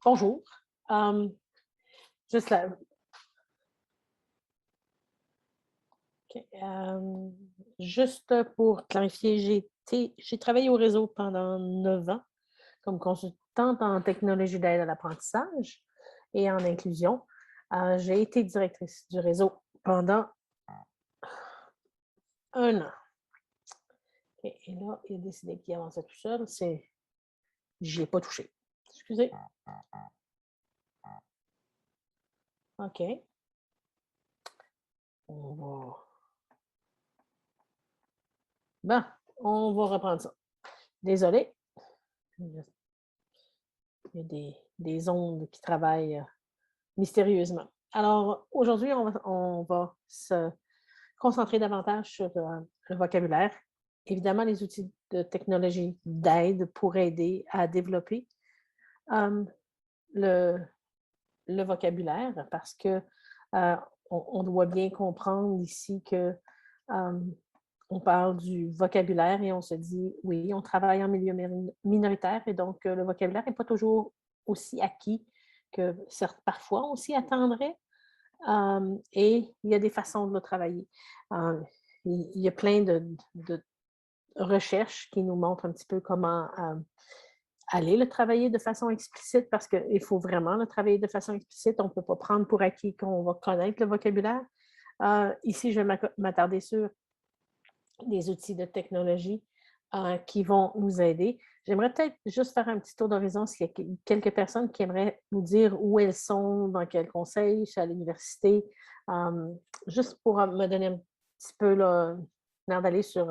Bonjour. Juste là. OK, juste pour clarifier, j'ai travaillé au réseau pendant 9 ans comme consultante en technologie d'aide à l'apprentissage et en inclusion. J'ai été directrice du réseau pendant 1 an. OK, et là, il a décidé qu'il avançait tout seul. J'y ai pas touché. Excusez. OK. On va Bon, on va reprendre ça. Désolée. Il y a des ondes qui travaillent mystérieusement. Alors, aujourd'hui, on va se concentrer davantage sur le vocabulaire. Évidemment, les outils de technologie d'aide pour aider à développer euh, le, le vocabulaire parce que on doit bien comprendre ici que on parle du vocabulaire et on se dit, oui, on travaille en milieu minoritaire et donc le vocabulaire n'est pas toujours aussi acquis que parfois on s'y attendrait. Et il y a des façons de le travailler. Il y a plein de recherches qui nous montrent un petit peu comment aller le travailler de façon explicite parce qu'il faut vraiment le travailler de façon explicite. On ne peut pas prendre pour acquis qu'on va connaître le vocabulaire. Ici, je vais m'attarder sur des outils de technologie qui vont nous aider. J'aimerais peut-être juste faire un petit tour d'horizon s'il y a quelques personnes qui aimeraient nous dire où elles sont, dans quel conseil, à l'université, juste pour me donner un petit peu l'air d'aller sur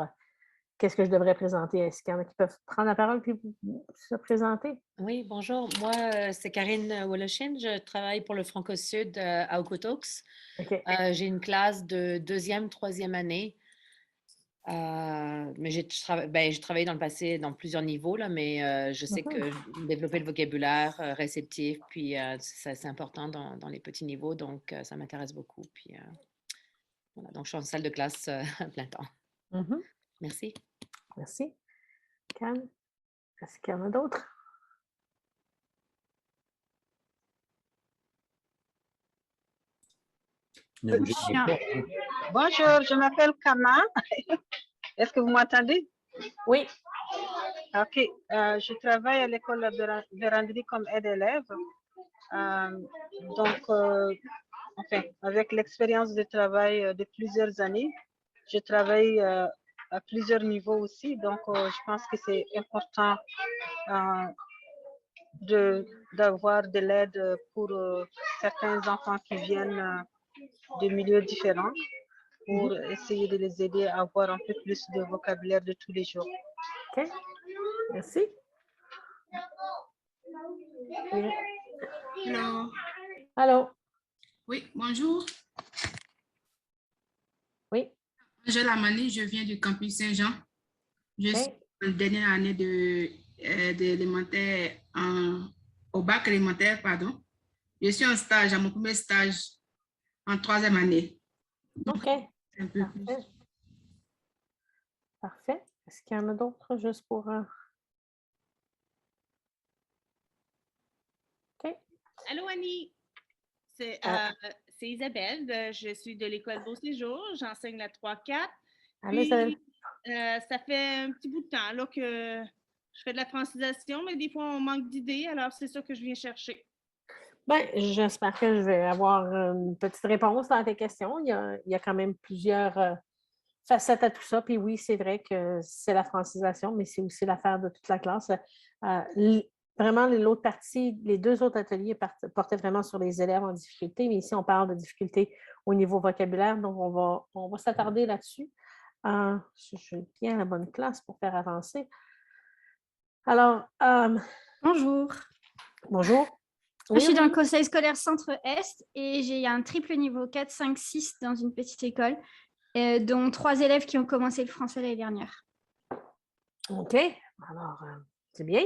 qu'est-ce que je devrais présenter. Est-ce qu'il y en a qui peuvent prendre la parole puis se présenter? Oui, bonjour. Moi, c'est Karine Woloshin. Je travaille pour le Franco-Sud à Okotoks. OK. J'ai une classe de 2e, 3e année. Mais j'ai travaillé dans le passé dans plusieurs niveaux, là, mais je sais que développer le vocabulaire réceptif, puis c'est important dans les petits niveaux, donc ça m'intéresse beaucoup. Puis voilà, donc je suis en salle de classe à plein temps. Merci. Merci. Cam, est-ce qu'il y en a d'autres? Bonjour, je m'appelle Kama. Est-ce que vous m'entendez? Oui. OK. Je travaille à l'école de Vérandrie comme aide-élève. Enfin, avec l'expérience de travail de plusieurs années, je travaille à plusieurs niveaux aussi. Donc, je pense que c'est important d'avoir de l'aide pour certains enfants qui viennent de milieux différents pour essayer de les aider à avoir un peu plus de vocabulaire de tous les jours. OK. Merci. Hello. Allô? Oui, bonjour. Oui. Angela Mani, je viens du campus Saint-Jean. Je suis en dernière année d'élémentaire, au bac élémentaire, pardon. Je suis en stage, à mon premier stage en 3e année. Donc, OK. un peu plus. Parfait. Est-ce qu'il y en a d'autres juste pour... OK. Allô, Annie. C'est Isabelle. Je suis de l'école Beau Séjour. J'enseigne la 3-4. Allô, Isabelle. Ça fait un petit bout de temps là, que je fais de la francisation, mais des fois, on manque d'idées. Alors, c'est ça que je viens chercher. Bien, j'espère que je vais avoir une petite réponse dans tes questions. Il y a quand même plusieurs facettes à tout ça. Puis oui, c'est vrai que c'est la francisation, mais c'est aussi l'affaire de toute la classe. Vraiment, l'autre partie, les 2 autres ateliers portaient vraiment sur les élèves en difficulté, mais ici, on parle de difficulté au niveau vocabulaire, donc on va s'attarder là-dessus. Je suis bien à la bonne classe pour faire avancer. Alors, bonjour. Bonjour. Oui, je suis dans le conseil scolaire Centre-Est et j'ai un triple niveau 4, 5, 6 dans une petite école, dont 3 élèves qui ont commencé le français l'année dernière. OK. Alors, c'est bien.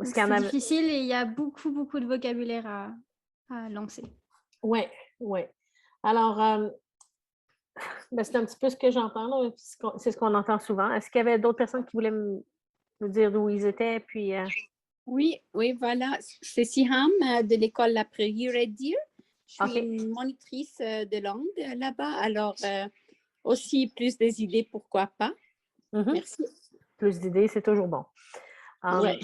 C'est difficile et il y a beaucoup de vocabulaire à lancer. Oui, oui. Alors, ben, c'est un petit peu ce que j'entends, là. C'est ce qu'on entend souvent. Est-ce qu'il y avait d'autres personnes qui voulaient nous dire d'où ils étaient? Puis, Oui, oui, voilà. C'est Siham de l'école La Prairie Red Deer. Je suis OK. une monitrice de langue là-bas. Alors, aussi plus des idées, pourquoi pas. Mhm. Merci. Plus d'idées, c'est toujours bon. Ouais.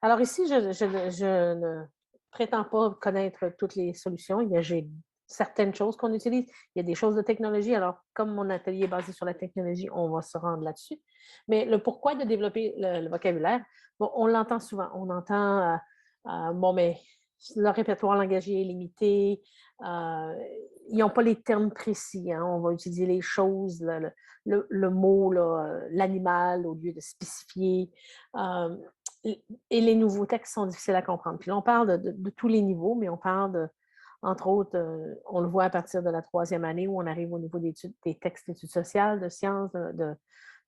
Alors ici, je ne prétends pas connaître toutes les solutions. J'ai certaines choses qu'on utilise. Il y a des choses de technologie. Alors, comme mon atelier est basé sur la technologie, on va se rendre là-dessus. Mais le pourquoi de développer le vocabulaire, bon, on l'entend souvent. On entend, bon, mais le répertoire langagier est limité. Ils n'ont pas les termes précis. Hein. On va utiliser les choses, le mot, l'animal, au lieu de spécifier. Et les nouveaux textes sont difficiles à comprendre. Puis là, on parle de tous les niveaux, mais on parle, entre autres, on le voit à partir de la 3e année où on arrive au niveau des textes d'études sociales, de sciences,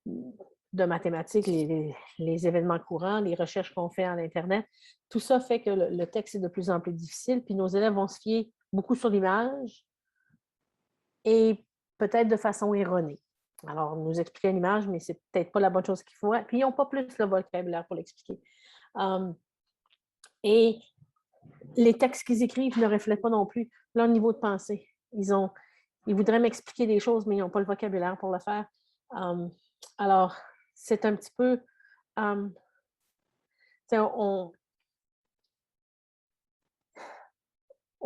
de mathématiques, les événements courants, les recherches qu'on fait à l'Internet. Tout ça fait que le texte est de plus en plus difficile, puis nos élèves vont se fier beaucoup sur l'image et peut-être de façon erronée. Alors, nous expliquer une image, mais c'est peut-être pas la bonne chose qu'il faut. Puis, ils n'ont pas plus le vocabulaire pour l'expliquer. Et les textes qu'ils écrivent ne reflètent pas non plus leur niveau de pensée. Ils voudraient m'expliquer des choses, mais ils n'ont pas le vocabulaire pour le faire. Alors, c'est un petit peu...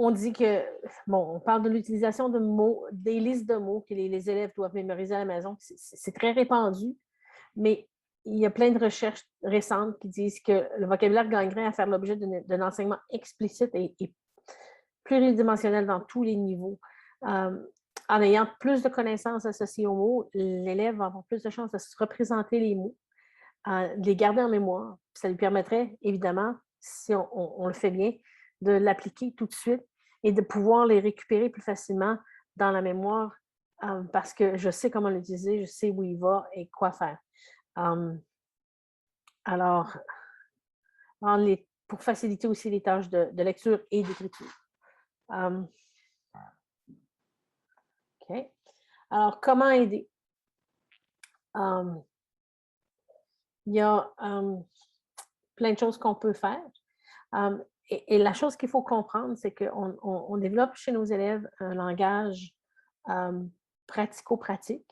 on dit que, bon, on parle de l'utilisation de mots, des listes de mots que les élèves doivent mémoriser à la maison. C'est très répandu, mais il y a plein de recherches récentes qui disent que le vocabulaire gagnerait à faire l'objet d'un enseignement explicite et pluridimensionnel dans tous les niveaux. En ayant plus de connaissances associées aux mots, l'élève va avoir plus de chances de se représenter les mots, de les garder en mémoire. Ça lui permettrait, évidemment, si on le fait bien, de l'appliquer tout de suite et de pouvoir les récupérer plus facilement dans la mémoire parce que je sais comment l'utiliser, je sais où il va et quoi faire. Alors, pour faciliter aussi les tâches de lecture et d'écriture. OK. Alors, comment aider? Il y a plein de choses qu'on peut faire. Et la chose qu'il faut comprendre, c'est qu'on développe chez nos élèves un langage pratico-pratique.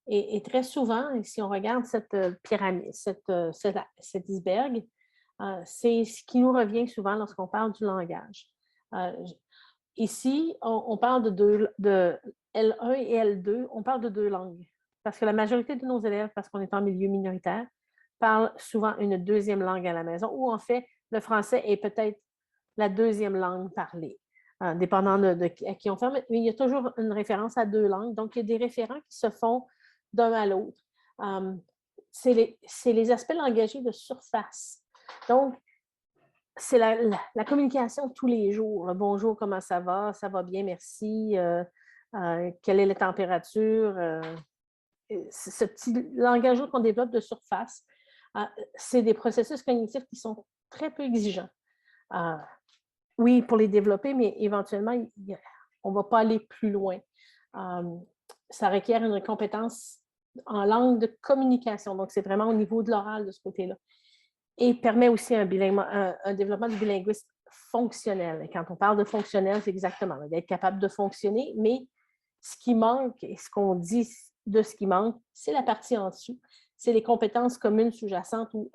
Et très souvent, si on regarde cette pyramide, cet iceberg, c'est ce qui nous revient souvent lorsqu'on parle du langage. Ici, on parle de L1 et L2, on parle de 2 langues. Parce que la majorité de nos élèves, parce qu'on est en milieu minoritaire, parlent souvent une 2e langue à la maison, ou en fait, le français est peut-être la 2e langue parlée, dépendant de à qui on fait. Mais il y a toujours une référence à 2 langues. Donc, il y a des référents qui se font d'un à l'autre. C'est les aspects langagiers de surface. Donc, c'est la communication tous les jours. Bonjour, comment ça va? Ça va bien, merci. Quelle est la température? Ce petit langage qu'on développe de surface, c'est des processus cognitifs qui sont très peu exigeants. Oui, pour les développer, mais éventuellement, on ne va pas aller plus loin. Ça requiert une compétence en langue de communication. Donc, c'est vraiment au niveau de l'oral de ce côté-là. Et permet aussi un développement du bilinguisme fonctionnel. Et quand on parle de fonctionnel, c'est exactement d'être capable de fonctionner, mais ce qui manque et ce qu'on dit de ce qui manque, c'est la partie en dessous. C'est les compétences communes sous-jacentes ou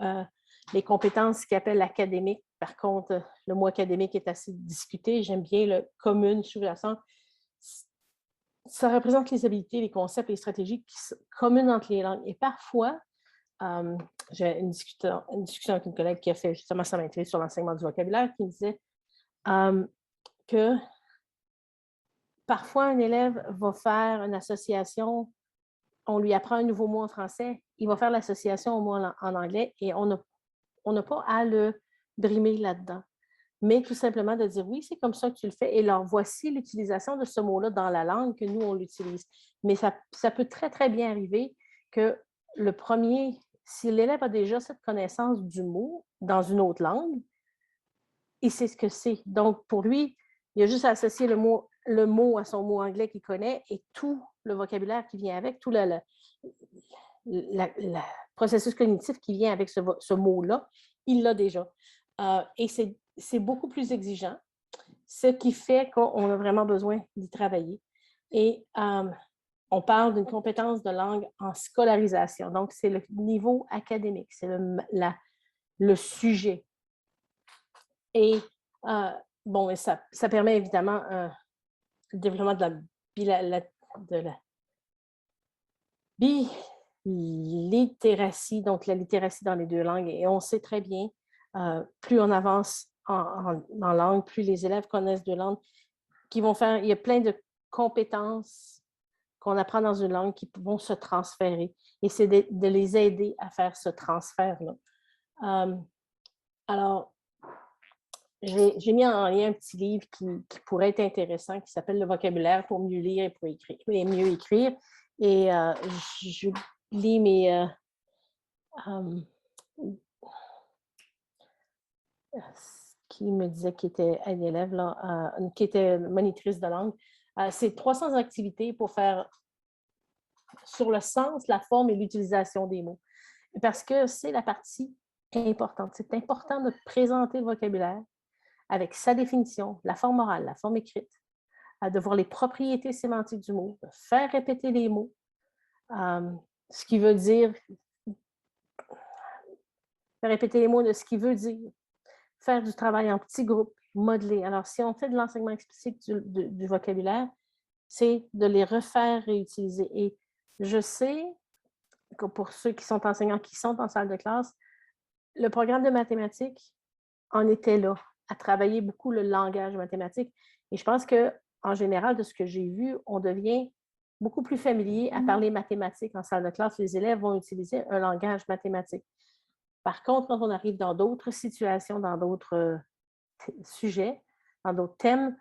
les compétences qu'ils appellent académiques. Par contre, le mot académique est assez discuté. J'aime bien le commun sous-jacent. Ça représente les habilités, les concepts, les stratégies qui sont communes entre les langues. Et parfois, j'ai une discussion avec une collègue qui a fait justement sa maîtrise sur l'enseignement du vocabulaire qui me disait que parfois un élève va faire une association, on lui apprend un nouveau mot en français, il va faire l'association au mot en anglais et on n'a pas à le brimer là-dedans. Mais tout simplement de dire oui, c'est comme ça que tu le fais. Et alors, voici l'utilisation de ce mot-là dans la langue que nous, on l'utilise. Mais ça peut très, très bien arriver que le premier, si l'élève a déjà cette connaissance du mot dans une autre langue, il sait ce que c'est. Donc, pour lui, Il a juste à associer le mot à son mot anglais qu'il connaît et tout le vocabulaire qui vient avec, tout le processus cognitif qui vient avec ce mot-là, il l'a déjà. Et c'est beaucoup plus exigeant, ce qui fait qu'on a vraiment besoin d'y travailler. Et on parle d'une compétence de langue en scolarisation. Donc, c'est le niveau académique, c'est le sujet. Et bon, ça permet évidemment le développement de la bilittératie, donc la littératie dans les deux langues. Et on sait très bien, plus on avance en langue, plus les élèves connaissent deux langues, il y a plein de compétences qu'on apprend dans une langue qui vont se transférer. Et c'est de les aider à faire ce transfert-là. Alors, j'ai mis en lien un petit livre qui pourrait être intéressant, qui s'appelle « Le vocabulaire pour mieux lire et mieux écrire ». Et je lis mes... qui me disait qu'il était un élève, là, qui était monitrice de langue. C'est 300 activités pour faire sur le sens, la forme et l'utilisation des mots. Parce que c'est la partie importante. C'est important de présenter le vocabulaire avec sa définition, la forme orale, la forme écrite, de voir les propriétés sémantiques du mot, de faire répéter les mots, ce qui veut dire, faire répéter les mots de ce qui veut dire, faire du travail en petits groupes, modeler. Alors, si on fait de l'enseignement explicite du vocabulaire, c'est de les refaire réutiliser. Et je sais que pour ceux qui sont enseignants, qui sont en salle de classe, le programme de mathématiques en était là, à travailler beaucoup le langage mathématique. Et je pense qu'en général, de ce que j'ai vu, on devient beaucoup plus familier à parler mathématiques en salle de classe. Les élèves vont utiliser un langage mathématique. Par contre, quand on arrive dans d'autres situations, dans d'autres sujets, dans d'autres thèmes,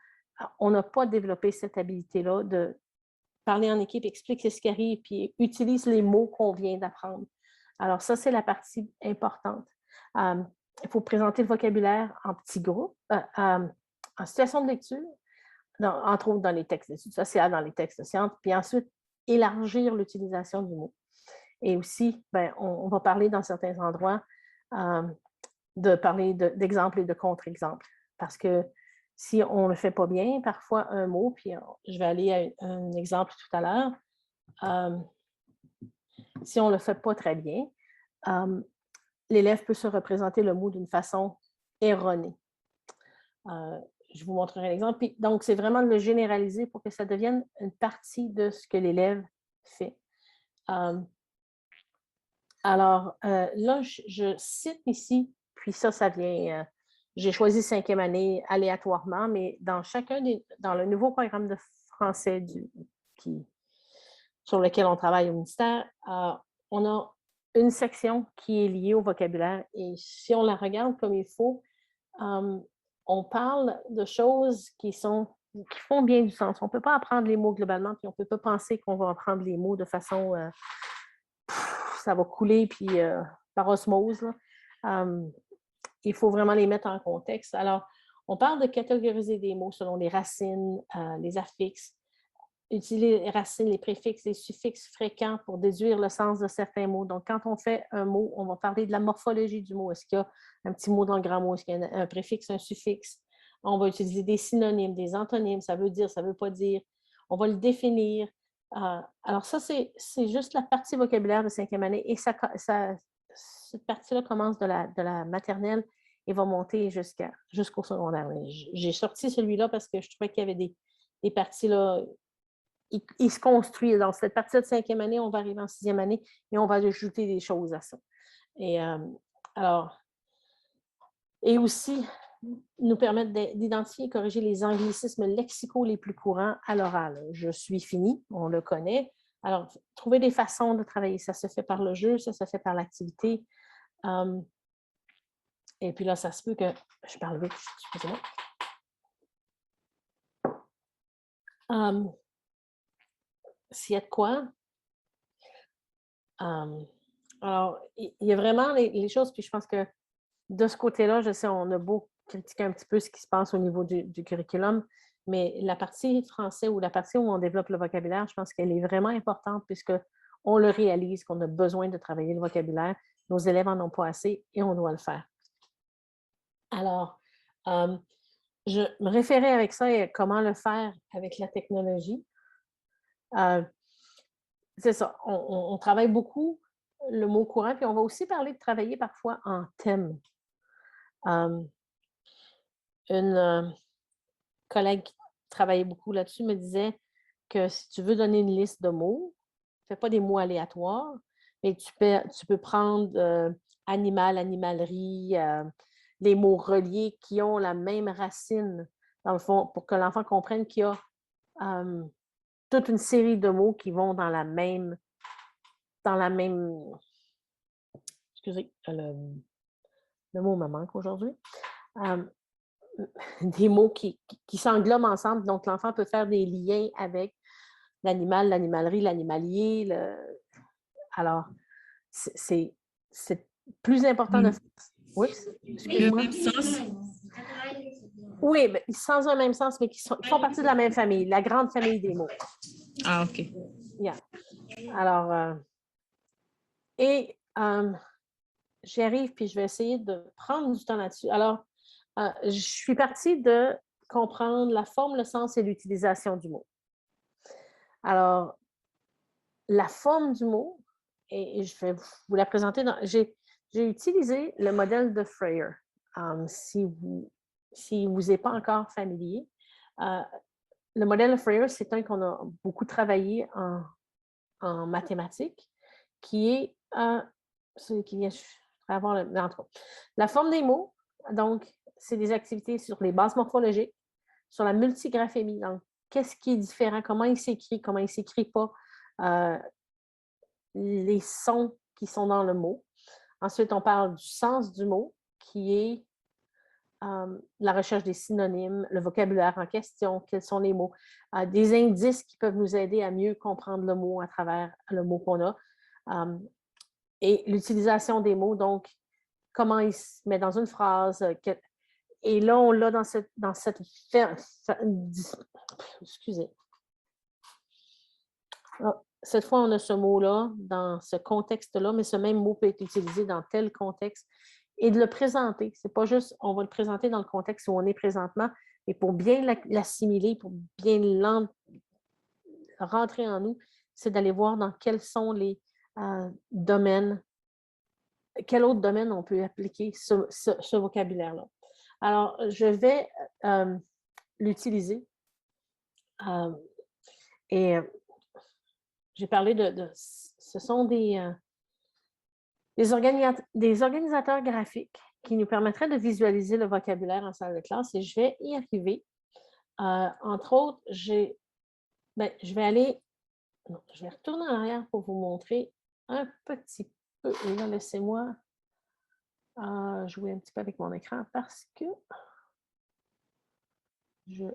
on n'a pas développé cette habilité-là de parler en équipe, expliquer ce qui arrive, puis utilise les mots qu'on vient d'apprendre. Alors ça, c'est la partie importante. Il faut présenter le vocabulaire en petits groupes, en situation de lecture, entre autres dans les textes d'études sociales, dans les textes de sciences, puis ensuite élargir l'utilisation du mot. Et aussi, on va parler dans certains endroits de parler d'exemples et de contre-exemples. Parce que si on ne le fait pas bien, parfois un mot, puis je vais aller à un exemple tout à l'heure, si on ne le fait pas très bien, l'élève peut se représenter le mot d'une façon erronée. Je vous montrerai un exemple. Puis, donc, c'est vraiment de le généraliser pour que ça devienne une partie de ce que l'élève fait. Alors, là, je cite ici, puis ça vient... j'ai choisi 5e année aléatoirement, mais dans le nouveau programme de français sur lequel on travaille au ministère, on a une section qui est liée au vocabulaire. Et si on la regarde comme il faut, on parle de choses qui font bien du sens. On ne peut pas apprendre les mots globalement, puis on ne peut pas penser qu'on va apprendre les mots de façon... ça va couler, puis par osmose. Il faut vraiment les mettre en contexte. Alors, on parle de catégoriser des mots selon les racines, les affixes, utiliser les racines, les préfixes, les suffixes fréquents pour déduire le sens de certains mots. Donc, quand on fait un mot, on va parler de la morphologie du mot. Est-ce qu'il y a un petit mot dans le grand mot? Est-ce qu'il y a un préfixe, un suffixe? On va utiliser des synonymes, des antonymes. Ça veut dire, ça ne veut pas dire. On va le définir. Alors ça, c'est juste la partie vocabulaire de 5e année. Et cette partie-là commence de la maternelle et va monter jusqu'au secondaire. J'ai sorti celui-là parce que je trouvais qu'il y avait des parties là. Il se construit. Dans cette partie de 5e année, on va arriver en 6e année et on va ajouter des choses à ça. Et et aussi nous permettre d'identifier et corriger les anglicismes lexicaux les plus courants à l'oral. Je suis fini, on le connaît. Alors, trouver des façons de travailler. Ça se fait par le jeu, ça se fait par l'activité. Et puis là, ça se peut que je parle vite, excusez-moi. S'il y a de quoi. Alors, il y a vraiment les choses, puis je pense que de ce côté-là, je sais, on a critiquer un petit peu ce qui se passe au niveau du curriculum, mais la partie français ou la partie où on développe le vocabulaire, je pense qu'elle est vraiment importante puisqu'on le réalise qu'on a besoin de travailler le vocabulaire. Nos élèves n'en ont pas assez et on doit le faire. Alors, je me référais avec ça et comment le faire avec la technologie. C'est ça, on travaille beaucoup le mot courant, puis on va aussi parler de travailler parfois en thème. Une collègue qui travaillait beaucoup là-dessus me disait que si tu veux donner une liste de mots, fais pas des mots aléatoires, mais tu peux prendre animal, animalerie, les mots reliés qui ont la même racine, dans le fond, pour que l'enfant comprenne qu'il y a toute une série de mots qui vont dans la même excusez, le mot me manque aujourd'hui. Des mots qui s'englobent ensemble, donc l'enfant peut faire des liens avec l'animal, l'animalerie, l'animalier. Alors, c'est plus important de faire. Oui, excuse-moi. Le même sens? Oui, mais sans un même sens, mais qui font partie de la même famille, la grande famille des mots. Ah, OK. Yeah. Alors, j'y arrive, puis je vais essayer de prendre du temps là-dessus. Alors, je suis partie de comprendre la forme, le sens et l'utilisation du mot. Alors, la forme du mot, et je vais vous la présenter. J'ai utilisé le modèle de Freyer. Si vous n'êtes pas encore familier, le modèle de Freyer, c'est un qu'on a beaucoup travaillé en mathématiques, qui est celui qui vient avoir la forme des mots. Donc, c'est des activités sur les bases morphologiques, sur la multigraphémie. Donc, qu'est-ce qui est différent, comment il s'écrit pas, les sons qui sont dans le mot. Ensuite, on parle du sens du mot, qui est la recherche des synonymes, le vocabulaire en question, quels sont les mots, des indices qui peuvent nous aider à mieux comprendre le mot à travers le mot qu'on a, et l'utilisation des mots, donc comment il se met dans une phrase. Et là, on l'a dans cette excusez. Cette fois, on a ce mot-là dans ce contexte-là, mais ce même mot peut être utilisé dans tel contexte et de le présenter. Ce n'est pas juste, on va le présenter dans le contexte où on est présentement, mais pour bien l'assimiler, pour bien rentrer en nous, c'est d'aller voir dans quels sont les domaines, quel autre domaine on peut appliquer ce vocabulaire-là. Alors, je vais l'utiliser et j'ai parlé ce sont des organisateurs graphiques qui nous permettraient de visualiser le vocabulaire en salle de classe et je vais y arriver. Entre autres, je vais retourner en arrière pour vous montrer un petit peu. Et là, laissez-moi jouer un petit peu avec mon écran parce que j'ai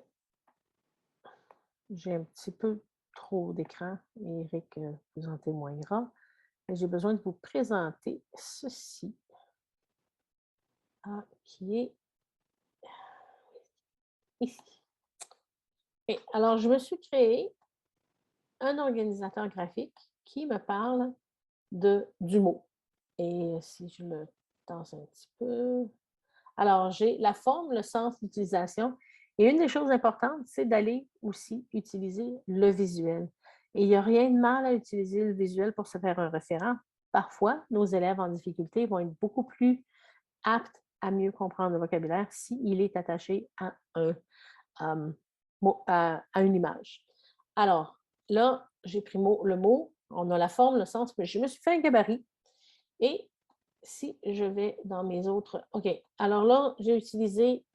un petit peu trop d'écran. Eric vous en témoignera. J'ai besoin de vous présenter ceci qui est ici. Et alors, je me suis créé un organisateur graphique qui me parle du mot. Et si je le danse un petit peu. Alors, j'ai la forme, le sens, l'utilisation. Et une des choses importantes, c'est d'aller aussi utiliser le visuel. Et il n'y a rien de mal à utiliser le visuel pour se faire un référent. Parfois, nos élèves en difficulté vont être beaucoup plus aptes à mieux comprendre le vocabulaire s'il est attaché à une image. Alors, là, j'ai pris le mot, on a la forme, le sens, mais je me suis fait un gabarit. Et si je vais dans mes autres... OK, alors là, j'ai utilisé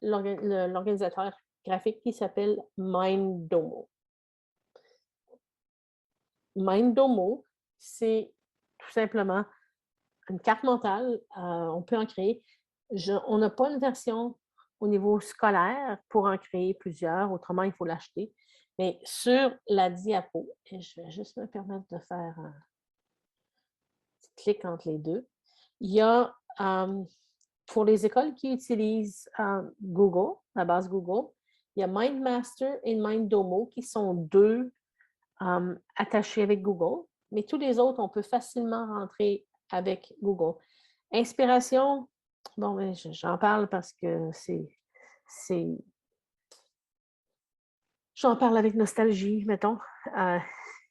l'organisateur graphique qui s'appelle Mindomo. Mindomo, c'est tout simplement une carte mentale. On peut en créer. On n'a pas une version au niveau scolaire pour en créer plusieurs. Autrement, il faut l'acheter. Mais sur la diapo, et je vais juste me permettre de faire un petit clic entre les deux, il y a pour les écoles qui utilisent Google, la base Google, il y a MindMaster et MindDomo qui sont deux attachés avec Google, mais tous les autres, on peut facilement rentrer avec Google. Inspiration, bon, ben, j'en parle parce que j'en parle avec nostalgie, mettons.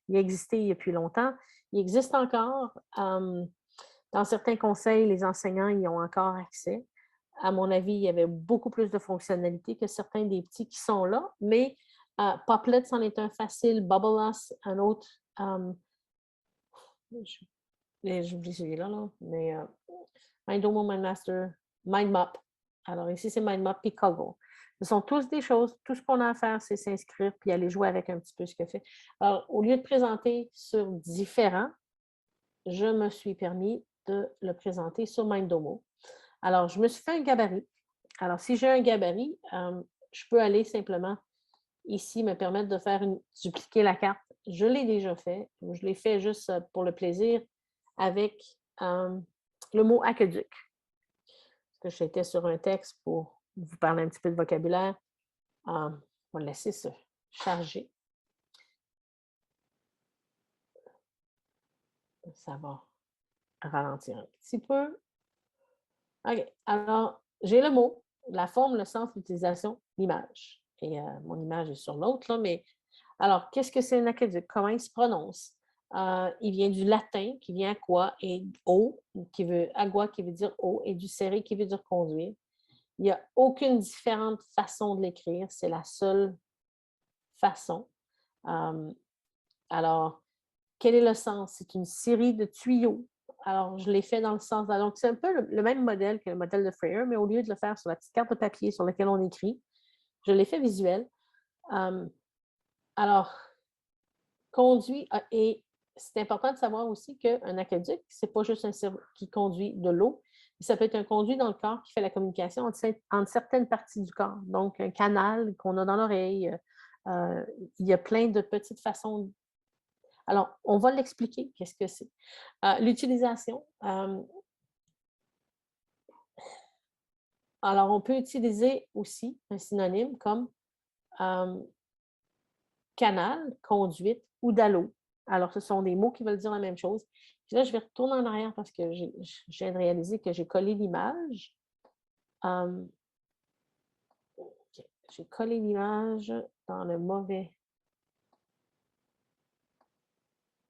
Il existait il y a plus longtemps. Il existe encore. Dans certains conseils, les enseignants y ont encore accès. À mon avis, il y avait beaucoup plus de fonctionnalités que certains des petits qui sont là, mais Poplet, c'en est un facile. Bubbleless, un autre. J'oublie celui-là, là, mais MindDomo, MindMaster, MindMap. Alors ici, c'est MindMap et Kaggle. Ce sont tous des choses, tout ce qu'on a à faire, c'est s'inscrire puis aller jouer avec un petit peu ce que fait. Alors, au lieu de présenter sur différents, je me suis permis de le présenter sur MindDomo. Alors, je me suis fait un gabarit. Alors, si j'ai un gabarit, je peux aller simplement ici me permettre de faire dupliquer la carte. Je l'ai déjà fait. Je l'ai fait juste pour le plaisir avec le mot aqueduc. Parce que j'étais sur un texte pour vous parler un petit peu de vocabulaire. On va le laisser se charger. Ça va ralentir un petit peu. OK. Alors, j'ai le mot, la forme, le sens, l'utilisation, l'image. Et mon image est sur l'autre, là, mais alors, qu'est-ce que c'est un aqueduc? Comment il se prononce? Il vient du latin, qui vient aqua, et eau, agua, qui veut dire eau, et du serré, qui veut dire conduire. Il n'y a aucune différente façon de l'écrire, c'est la seule façon. Alors, quel est le sens? C'est une série de tuyaux. Alors, je l'ai fait dans le sens... Donc, c'est un peu le même modèle que le modèle de Freire, mais au lieu de le faire sur la petite carte de papier sur laquelle on écrit, je l'ai fait visuel. Alors, conduit, et c'est important de savoir aussi qu'un aqueduc, ce n'est pas juste un cerveau qui conduit de l'eau, mais ça peut être un conduit dans le corps qui fait la communication entre certaines parties du corps. Donc, un canal qu'on a dans l'oreille. Il y a plein de petites façons. Alors, on va l'expliquer, qu'est-ce que c'est. L'utilisation. Alors, on peut utiliser aussi un synonyme comme canal, conduite ou dallot. Alors, ce sont des mots qui veulent dire la même chose. Puis là, je vais retourner en arrière parce que je viens de réaliser que j'ai collé l'image. J'ai collé l'image dans le mauvais...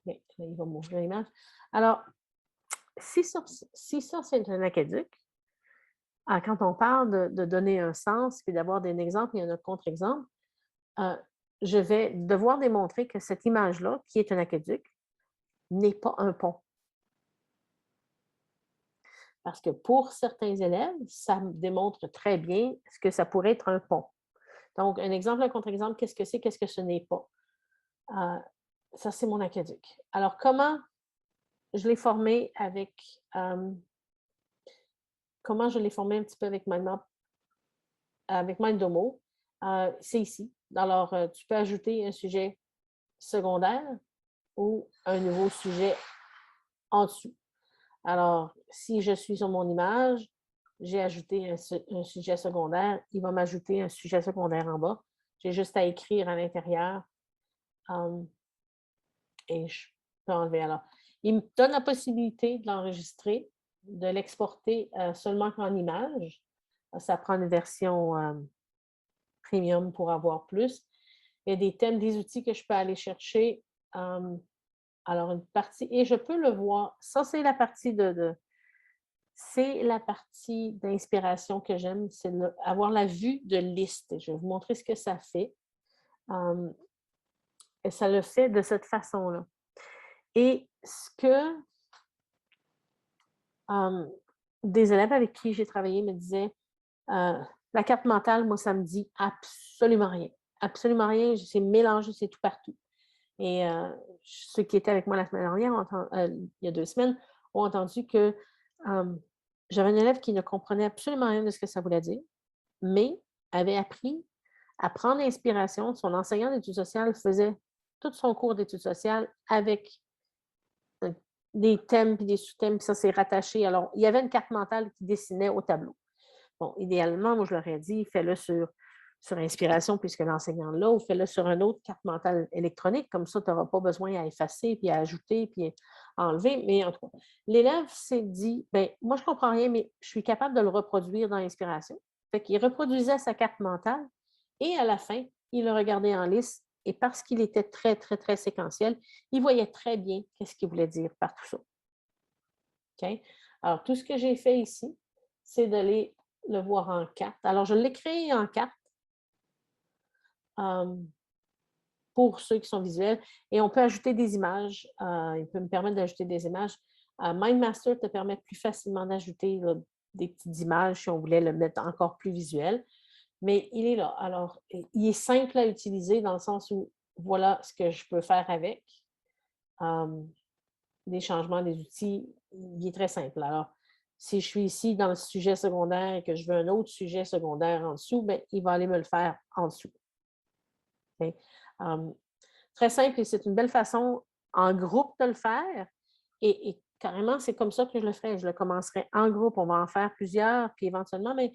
Bien, là, il va m'ouvrir l'image. Alors, si ça c'est un aqueduc, quand on parle de donner un sens puis d'avoir des exemples et un contre-exemple, je vais devoir démontrer que cette image-là, qui est un aqueduc, n'est pas un pont. Parce que pour certains élèves, ça démontre très bien ce que ça pourrait être un pont. Donc, un exemple, un contre-exemple, qu'est-ce que c'est, qu'est-ce que ce n'est pas? Ça, c'est mon aqueduc. Alors, comment je l'ai formé avec... comment je l'ai formé un petit peu avec MindMap, avec MindDomo? C'est ici. Alors, tu peux ajouter un sujet secondaire ou un nouveau sujet en dessous. Alors, si je suis sur mon image, j'ai ajouté un sujet secondaire, il va m'ajouter un sujet secondaire en bas. J'ai juste à écrire à l'intérieur et je peux enlever. Alors, il me donne la possibilité de l'enregistrer, de l'exporter seulement en image. Ça prend une version premium pour avoir plus. Il y a des thèmes, des outils que je peux aller chercher. Alors, une partie, et je peux le voir. Ça, c'est la partie c'est la partie d'inspiration que j'aime, c'est avoir la vue de liste. Je vais vous montrer ce que ça fait. Et ça le fait de cette façon-là. Et ce que des élèves avec qui j'ai travaillé me disaient, la carte mentale, moi, ça me dit absolument rien. Absolument rien, c'est mélangé, c'est tout partout. Et ceux qui étaient avec moi la semaine dernière, il y a 2 semaines, ont entendu que j'avais un élève qui ne comprenait absolument rien de ce que ça voulait dire, mais avait appris à prendre l'inspiration. Son enseignant d'études sociales faisait tout son cours d'études sociales avec des thèmes puis des sous-thèmes, puis ça, c'est rattaché. Alors, il y avait une carte mentale qui dessinait au tableau. Bon, idéalement, moi, je leur ai dit, fais-le sur Inspiration, puisque l'enseignant là, ou fais-le sur une autre carte mentale électronique, comme ça, tu n'auras pas besoin à effacer, puis à ajouter, puis à enlever. Mais en tout cas, l'élève s'est dit, bien, moi, je ne comprends rien, mais je suis capable de le reproduire dans Inspiration. Fait qu'il reproduisait sa carte mentale, et à la fin, il le regardait en liste, et parce qu'il était très, très, très séquentiel, il voyait très bien qu'est-ce qu'il voulait dire par tout ça. OK? Alors, tout ce que j'ai fait ici, c'est d'aller le voir en carte. Alors, je l'ai créé en carte pour ceux qui sont visuels. Et on peut ajouter des images. Il peut me permettre d'ajouter des images. MindMaster te permet plus facilement d'ajouter des petites images si on voulait le mettre encore plus visuel. Mais il est là. Alors, il est simple à utiliser dans le sens où voilà ce que je peux faire avec. Des changements des outils, il est très simple. Alors, si je suis ici dans le sujet secondaire et que je veux un autre sujet secondaire en dessous, bien, il va aller me le faire en dessous. Okay? Très simple et c'est une belle façon en groupe de le faire. Et carrément, c'est comme ça que je le ferai. Je le commencerai en groupe. On va en faire plusieurs, puis éventuellement, mais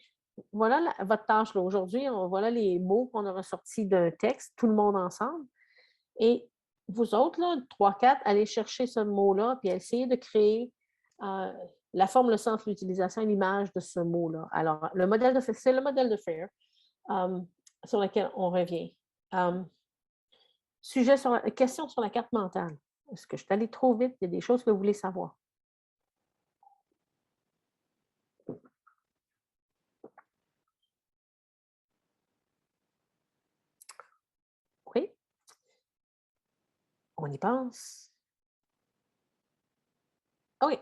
voilà votre tâche là. Aujourd'hui. Voilà les mots qu'on a ressortis d'un texte, tout le monde ensemble. Et vous autres, là, 3-4, allez chercher ce mot-là, puis essayez de créer la forme, le sens, l'utilisation et l'image de ce mot-là. Alors, c'est le modèle de Freire sur lequel on revient. Question sur la carte mentale. Est-ce que je suis allée trop vite? Il y a des choses que vous voulez savoir. Oui? On y pense? Ah oui.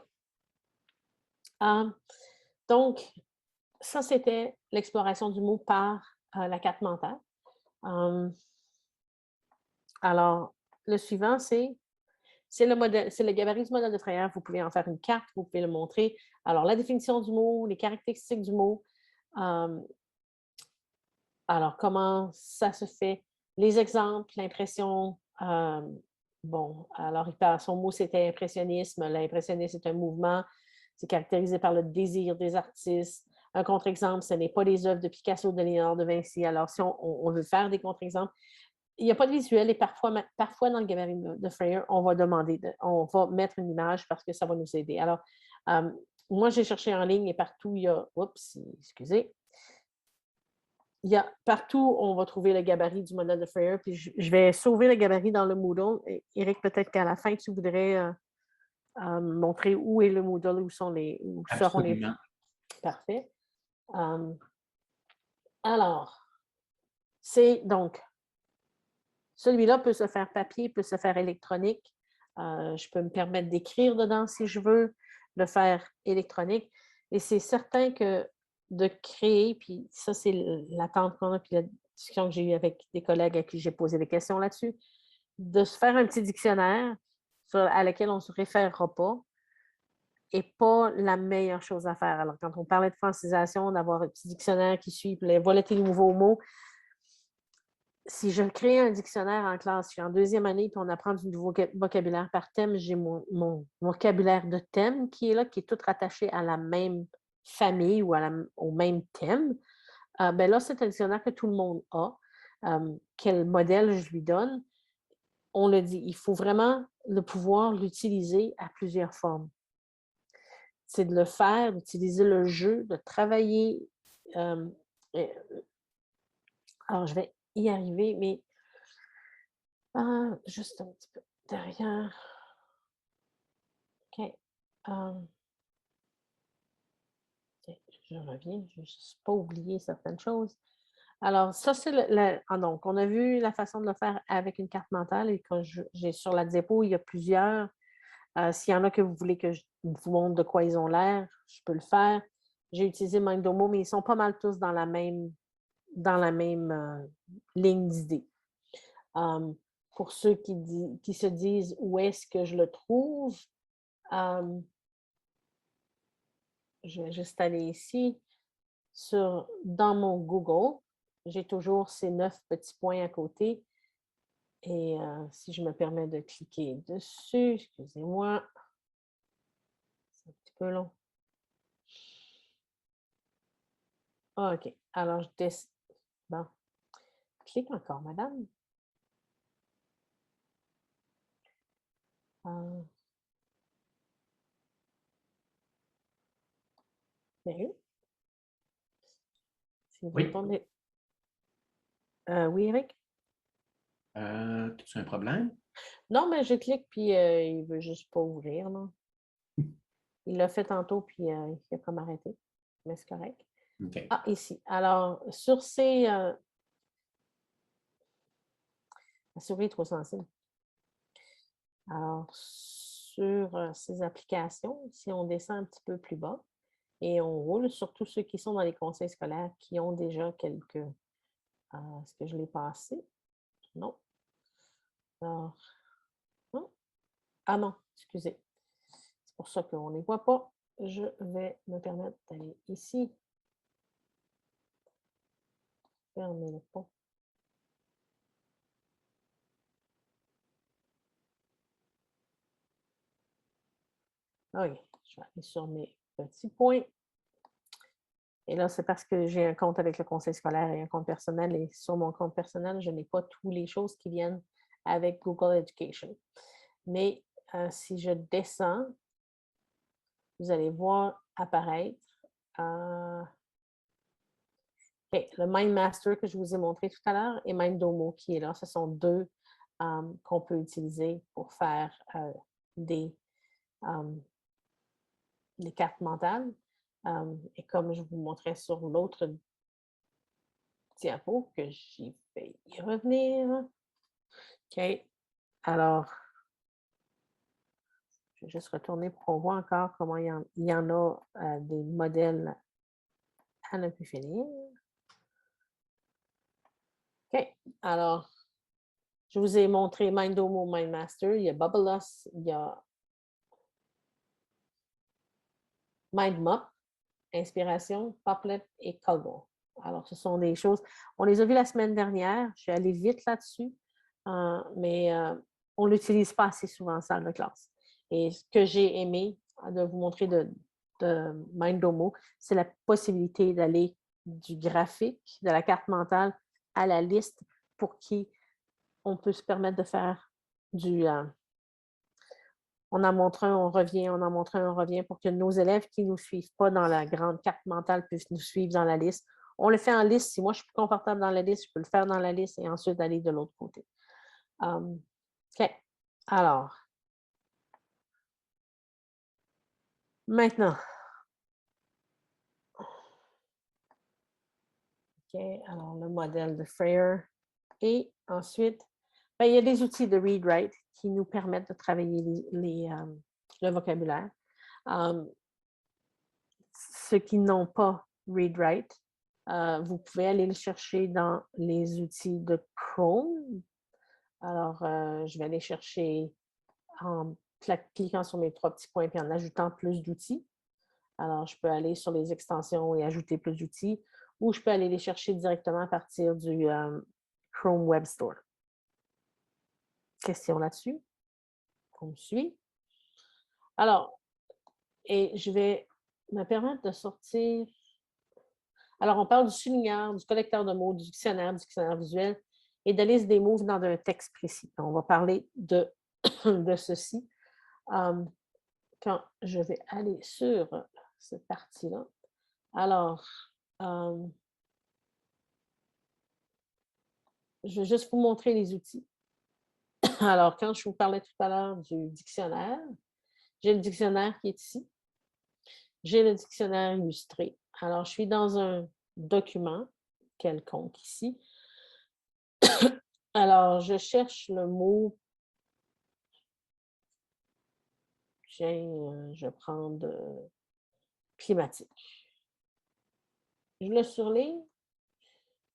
Donc, ça, c'était l'exploration du mot par la carte mentale. Alors, le suivant, c'est le gabarit du modèle de Freire. Vous pouvez en faire une carte, vous pouvez le montrer. Alors, la définition du mot, les caractéristiques du mot. Alors, comment ça se fait? Les exemples, l'impression. Bon, alors, son mot, c'était impressionnisme. L'impressionnisme est un mouvement. C'est caractérisé par le désir des artistes. Un contre-exemple, ce n'est pas les œuvres de Picasso, de Léonard de Vinci. Alors, si on veut faire des contre-exemples, il n'y a pas de visuel et parfois dans le gabarit de Freire, on va mettre une image parce que ça va nous aider. Alors, moi, j'ai cherché en ligne et partout, il y a, partout, on va trouver le gabarit du modèle de Freire. Puis je vais sauver le gabarit dans le Moodle. Et Eric, peut-être qu'à la fin, tu voudrais montrer où est le Moodle, où seront les... Parfait. Alors, c'est donc... Celui-là peut se faire papier, peut se faire électronique. Je peux me permettre d'écrire dedans si je veux, le faire électronique. Et c'est certain que de créer, puis ça, c'est l'attente qu'on a, puis la discussion que j'ai eue avec des collègues à qui j'ai posé des questions là-dessus, de se faire un petit dictionnaire à lequel on ne se référera pas n'est pas la meilleure chose à faire. Alors, quand on parlait de francisation, d'avoir un petit dictionnaire qui suit, voilà tes nouveaux mots, si je crée un dictionnaire en classe, je suis en deuxième année, puis on apprend du nouveau vocabulaire par thème, j'ai mon vocabulaire de thème qui est là, qui est tout rattaché à la même famille ou au même thème. Ben là, c'est un dictionnaire que tout le monde a. Quel modèle je lui donne? On le dit, il faut vraiment pouvoir l'utiliser à plusieurs formes. C'est de le faire, d'utiliser le jeu, de travailler. Alors, je vais y arriver, mais juste un petit peu derrière. OK. Je reviens, je ne vais juste pas oublier certaines choses. Alors, ça, c'est donc, on a vu la façon de le faire avec une carte mentale et quand j'ai sur la diapo, il y a plusieurs. S'il y en a que vous voulez que je vous montre de quoi ils ont l'air, je peux le faire. J'ai utilisé Mindomo, mais ils sont pas mal tous dans la même ligne d'idées. Pour ceux qui se disent où est-ce que je le trouve, je vais juste aller ici dans mon Google. J'ai toujours ces 9 petits points à côté. Et si je me permets de cliquer dessus, excusez-moi. un petit peu long. Ah, OK. Alors, je descends. Bon. Clique encore, madame. Ah. Bien. Si vous Oui. retournez. Oui, Eric? As-tu un problème? Non, mais je clique, puis il veut juste pas ouvrir, là. Il l'a fait tantôt, puis il a comme arrêté. Mais c'est correct. OK. Ah, ici. Alors, sur ces... la souris est trop sensible. Alors, sur ces applications, si on descend un petit peu plus bas et on roule, surtout ceux qui sont dans les conseils scolaires qui ont déjà quelques... Est-ce que je l'ai passé? Non. Alors, non. Ah non, excusez. C'est pour ça qu'on ne les voit pas. Je vais me permettre d'aller ici. Fermer le pont. OK, je vais aller sur mes petits points. Et là, c'est parce que j'ai un compte avec le conseil scolaire et un compte personnel. Et sur mon compte personnel, je n'ai pas toutes les choses qui viennent avec Google Education. Mais si je descends, vous allez voir apparaître le MindMaster que je vous ai montré tout à l'heure et MindDomo qui est là. Ce sont deux qu'on peut utiliser pour faire des cartes mentales. Et comme je vous montrais sur l'autre diapo, que j'y vais y revenir. OK. Alors, je vais juste retourner pour qu'on voit encore comment il y en a des modèles à ne plus finir. OK. Alors, je vous ai montré MindDomo, MindMaster. Il y a Bubbleless, il y a MindMup, Inspiration, Poplet et Kaggle. Alors, ce sont des choses, on les a vues la semaine dernière. Je suis allée vite là-dessus, mais on ne l'utilise pas assez souvent en salle de classe. Et ce que j'ai aimé de vous montrer de MindDomo, c'est la possibilité d'aller du graphique, de la carte mentale à la liste pour qu'on peut se permettre de faire du... on en montre un, on revient, on en montre un, on revient pour que nos élèves qui ne nous suivent pas dans la grande carte mentale puissent nous suivre dans la liste. On le fait en liste. Si moi, je suis plus confortable dans la liste, je peux le faire dans la liste et ensuite aller de l'autre côté. OK. Alors, maintenant. OK. Alors, le modèle de Freire. Et ensuite, il y a des outils de read-write qui nous permettent de travailler le vocabulaire. Ceux qui n'ont pas read-write, vous pouvez aller le chercher dans les outils de Chrome. Alors, je vais aller chercher en cliquant sur mes trois petits points et en ajoutant plus d'outils. Alors, je peux aller sur les extensions et ajouter plus d'outils ou je peux aller les chercher directement à partir du Chrome Web Store. Question là-dessus? On me suit? Alors, et je vais me permettre de sortir. Alors, on parle du souligneur, du collecteur de mots, du dictionnaire visuel et de liste des mots dans un texte précis. On va parler de ceci quand je vais aller sur cette partie-là. Alors, je vais juste vous montrer les outils. Alors, quand je vous parlais tout à l'heure du dictionnaire, j'ai le dictionnaire qui est ici. J'ai le dictionnaire illustré. Alors, je suis dans un document quelconque ici. Alors, je cherche le mot. Tiens, je vais prendre climatique. Je le surligne.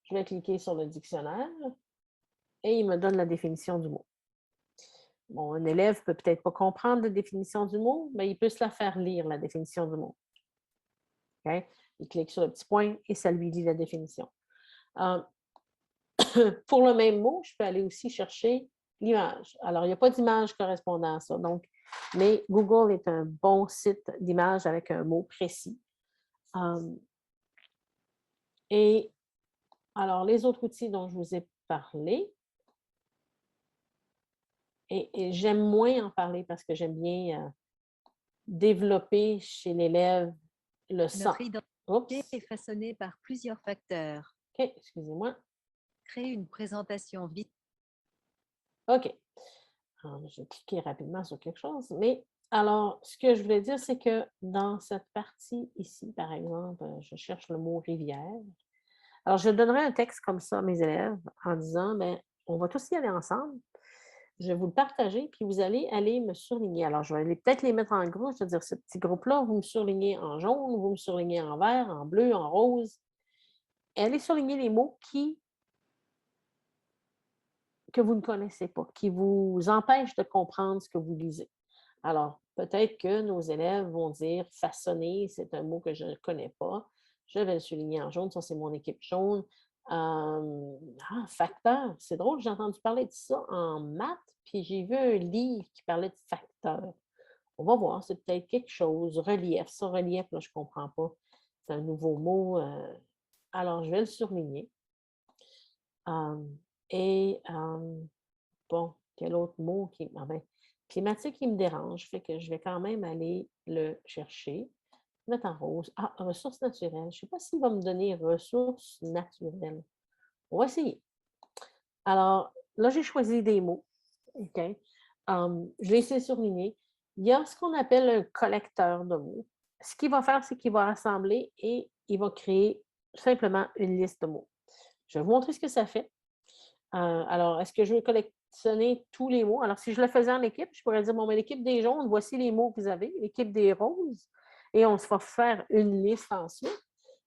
Je vais cliquer sur le dictionnaire et il me donne la définition du mot. Bon, un élève ne peut peut-être pas comprendre la définition du mot, mais il peut se la faire lire, la définition du mot. Okay? Il clique sur le petit point et ça lui lit la définition. Pour le même mot, je peux aller aussi chercher l'image. Alors, il n'y a pas d'image correspondant à ça. Donc, mais Google est un bon site d'image avec un mot précis. Et alors, les autres outils dont je vous ai parlé, et j'aime moins en parler parce que j'aime bien développer chez l'élève le sens. Notre identité est façonnée par plusieurs facteurs. OK, excusez-moi. Créer une présentation vite. OK. Alors, je vais cliquer rapidement sur quelque chose. Mais alors, ce que je voulais dire, c'est que dans cette partie ici, par exemple, je cherche le mot rivière. Alors, je donnerai un texte comme ça à mes élèves en disant, bien, on va tous y aller ensemble. Je vais vous le partager, puis vous allez aller me surligner. Alors, je vais aller peut-être les mettre en gros, je veux dire, ce petit groupe-là, vous me surlignez en jaune, vous me surlignez en vert, en bleu, en rose. Et allez surligner les mots que vous ne connaissez pas, qui vous empêchent de comprendre ce que vous lisez. Alors, peut-être que nos élèves vont dire « façonner », c'est un mot que je ne connais pas. Je vais le souligner en jaune, ça c'est mon équipe jaune. Facteur, c'est drôle, j'ai entendu parler de ça en maths, puis j'ai vu un livre qui parlait de facteur. On va voir, c'est peut-être quelque chose. Relief, ça, relief, là, je ne comprends pas. C'est un nouveau mot. Alors, je vais le surligner. Bon, quel autre mot qui... climatique, il me dérange, fait que je vais quand même aller le chercher. Mettre en rose. Ah, ressources naturelles. Je ne sais pas s'il va me donner ressources naturelles. On va essayer. Alors, là, j'ai choisi des mots. OK. Je vais essayer de surligner. Il y a ce qu'on appelle un collecteur de mots. Ce qu'il va faire, c'est qu'il va rassembler et il va créer simplement une liste de mots. Je vais vous montrer ce que ça fait. Alors, est-ce que je veux collectionner tous les mots? Alors, si je le faisais en équipe, je pourrais dire, bon, mais l'équipe des jaunes, voici les mots que vous avez. L'équipe des roses, et on se va faire une liste ensuite.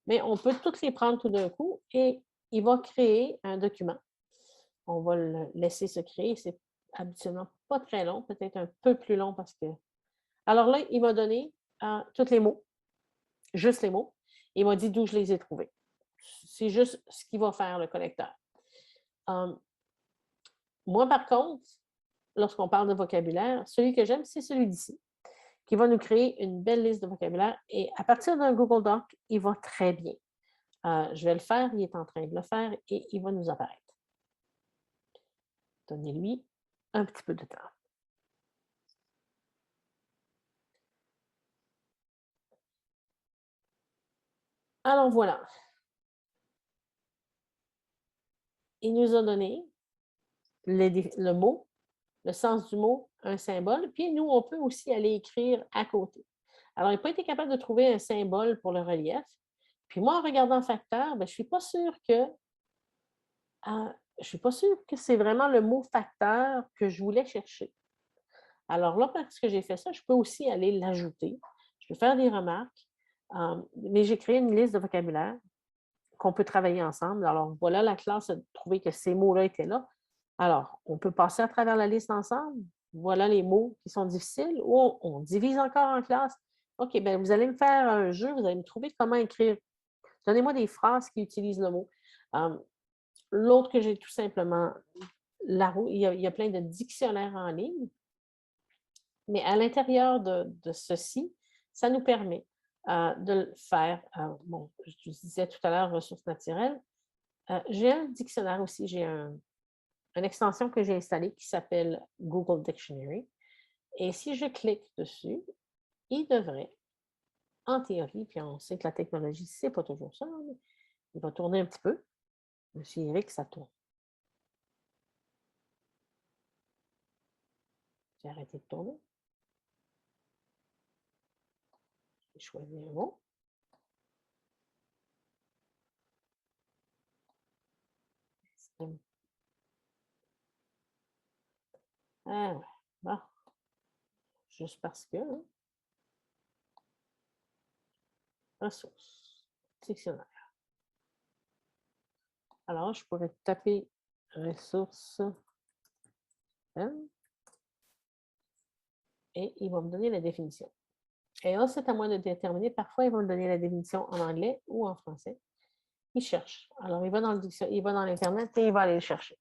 Mais on peut toutes les prendre tout d'un coup et il va créer un document. On va le laisser se créer. C'est habituellement pas très long, peut-être un peu plus long parce que... Alors là, il m'a donné tous les mots, juste les mots. Il m'a dit d'où je les ai trouvés. C'est juste ce qu'il va faire, le collecteur. Moi, par contre, lorsqu'on parle de vocabulaire, celui que j'aime, c'est celui d'ici, qui va nous créer une belle liste de vocabulaire. Et à partir d'un Google Doc, il va très bien. Je vais le faire, il est en train de le faire et il va nous apparaître. Donnez-lui un petit peu de temps. Alors voilà. Il nous a donné le mot, le sens du mot, un symbole, puis nous, on peut aussi aller écrire à côté. Alors, il n'a pas été capable de trouver un symbole pour le relief. Puis moi, en regardant facteur, je ne suis pas sûre que c'est vraiment le mot facteur que je voulais chercher. Alors là, parce que j'ai fait ça, je peux aussi aller l'ajouter. Je peux faire des remarques, mais j'ai créé une liste de vocabulaire qu'on peut travailler ensemble. Alors, voilà, la classe a trouvé que ces mots-là étaient là. Alors, on peut passer à travers la liste ensemble. Voilà les mots qui sont difficiles ou on divise encore en classe. OK, bien, vous allez me faire un jeu, vous allez me trouver comment écrire. Donnez-moi des phrases qui utilisent le mot. L'autre que j'ai tout simplement, il y a plein de dictionnaires en ligne, mais à l'intérieur de ceci, ça nous permet de le faire. Bon, je disais tout à l'heure, ressources naturelles. J'ai un dictionnaire aussi, j'ai une extension que j'ai installée qui s'appelle Google Dictionary. Et si je clique dessus, il devrait, en théorie, puis on sait que la technologie, c'est pas toujours ça, mais il va tourner un petit peu. Monsieur Eric, ça tourne. J'ai arrêté de tourner. J'ai choisi un mot. Ah ouais, bon. Juste parce que. Ressources. Dictionnaire. Alors, je pourrais taper ressources. Et il va me donner la définition. Et là, c'est à moi de déterminer. Parfois, il va me donner la définition en anglais ou en français. Il cherche. Alors, il va dans le dictionnaire, il va dans l'Internet et il va aller le chercher.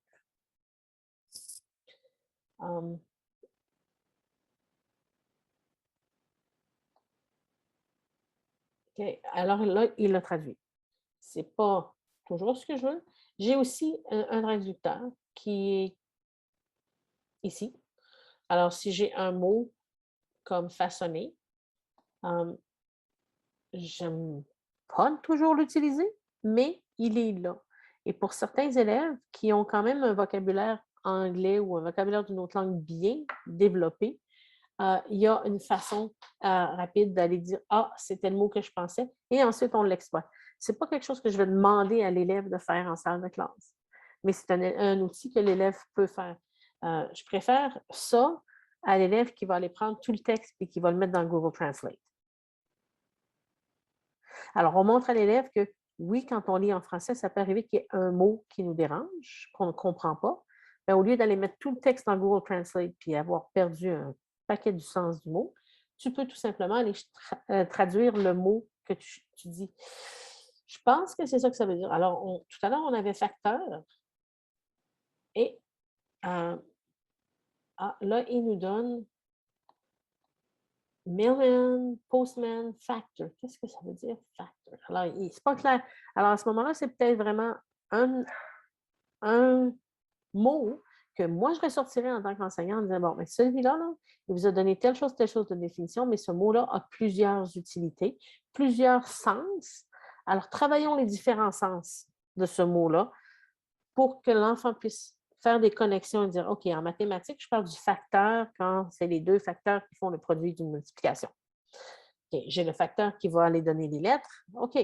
OK. Alors là, il l'a traduit. Ce n'est pas toujours ce que je veux. J'ai aussi un traducteur qui est ici. Alors, si j'ai un mot comme façonner, j'aime pas toujours l'utiliser, mais il est là. Et pour certains élèves qui ont quand même un vocabulaire anglais ou un vocabulaire d'une autre langue bien développé, il y a une façon rapide d'aller dire « Ah, c'était le mot que je pensais » et ensuite on l'exploite. Ce n'est pas quelque chose que je vais demander à l'élève de faire en salle de classe, mais c'est un outil que l'élève peut faire. Je préfère ça à l'élève qui va aller prendre tout le texte et qui va le mettre dans Google Translate. Alors, on montre à l'élève que oui, quand on lit en français, ça peut arriver qu'il y ait un mot qui nous dérange, qu'on ne comprend pas. Mais au lieu d'aller mettre tout le texte dans Google Translate puis avoir perdu un paquet du sens du mot, tu peux tout simplement aller traduire le mot que tu dis. Je pense que c'est ça que ça veut dire. Alors, tout à l'heure, on avait facteur et là, il nous donne mailman, postman, factor. Qu'est-ce que ça veut dire, factor? Alors, c'est pas clair. Alors, à ce moment-là, c'est peut-être vraiment un mot que moi, je ressortirais en tant qu'enseignant en disant, bon, mais celui-là, là, il vous a donné telle chose de définition, mais ce mot-là a plusieurs utilités, plusieurs sens. Alors, travaillons les différents sens de ce mot-là pour que l'enfant puisse faire des connexions et dire, OK, en mathématiques, je parle du facteur quand c'est les deux facteurs qui font le produit d'une multiplication. Okay, j'ai le facteur qui va aller donner des lettres. OK,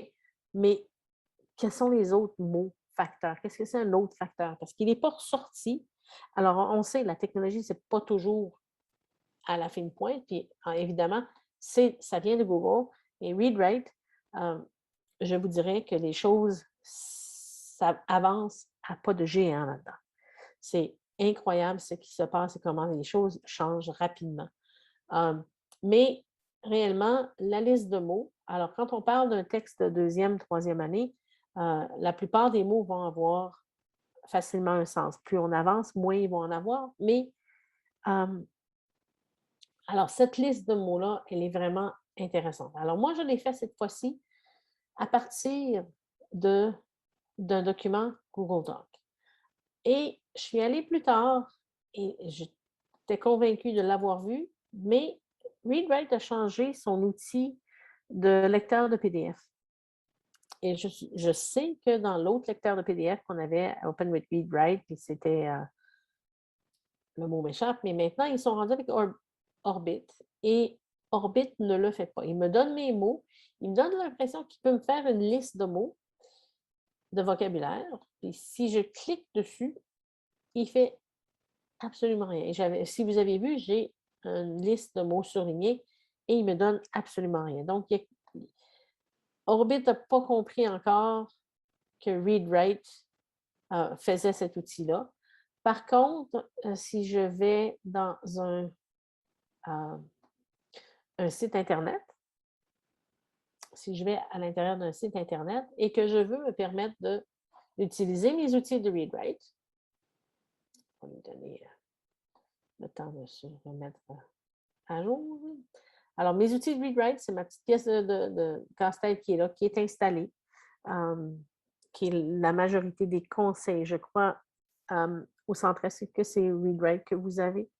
mais quels sont les autres mots facteurs? Qu'est-ce que c'est un autre facteur? Parce qu'il n'est pas ressorti. Alors, on sait, la technologie, ce n'est pas toujours à la fine pointe. Puis, évidemment, ça vient de Google. Et ReadWrite, je vous dirais que les choses, ça avance à pas de géant là-dedans. C'est incroyable ce qui se passe et comment les choses changent rapidement. Mais réellement, la liste de mots, alors quand on parle d'un texte de deuxième, troisième année, la plupart des mots vont avoir facilement un sens. Plus on avance, moins ils vont en avoir. Mais alors, cette liste de mots-là, elle est vraiment intéressante. Alors, moi, je l'ai fait cette fois-ci à partir d'un document Google Doc. Et je suis allée plus tard et j'étais convaincue de l'avoir vu, mais ReadWrite a changé son outil de lecteur de PDF. Et je sais que dans l'autre lecteur de PDF qu'on avait, Open with ReadWrite, puis c'était, le mot m'échappe, mais maintenant, ils sont rendus avec Orbit. Et Orbit ne le fait pas. Il me donne mes mots, il me donne l'impression qu'il peut me faire une liste de mots, de vocabulaire. Et si je clique dessus, il fait absolument rien. Et si vous avez vu, j'ai une liste de mots surlignés et il me donne absolument rien. Donc, Orbit n'a pas compris encore que ReadWrite faisait cet outil-là. Par contre, si je vais dans un site Internet, si je vais à l'intérieur d'un site Internet et que je veux me permettre d'utiliser mes outils de ReadWrite, on va me donner le temps de se remettre à jour. Alors, mes outils de ReadWrite, c'est ma petite pièce de casse-tête qui est là, qui est installée, qui est la majorité des conseils. Je crois au Centre-Est, que c'est ReadWrite que vous avez.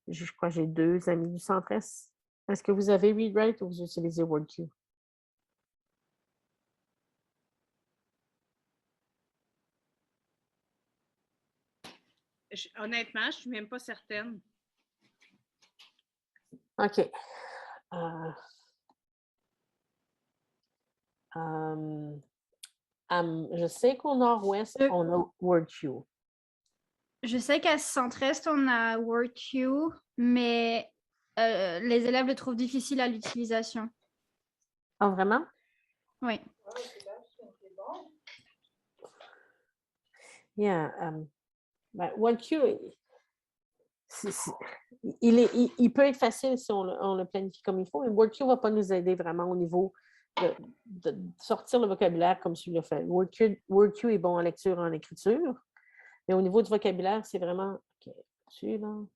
Je crois que j'ai 2 amis du Centre-Est. Est-ce que vous avez ReadWrite ou vous utilisez WordQ? Honnêtement, je ne suis même pas certaine. OK. Je sais qu'au Nord-Ouest, on a WordQ. Je sais qu'à Centre-Est, on a WordQ, mais les élèves le trouvent difficile à l'utilisation. Ah, vraiment? Oui. Yeah. WordQ, il peut être facile si on le planifie comme il faut, mais WordQ ne va pas nous aider vraiment au niveau de sortir le vocabulaire comme celui-là fait. WordQ est bon en lecture et en écriture, mais au niveau du vocabulaire, c'est vraiment... suivant.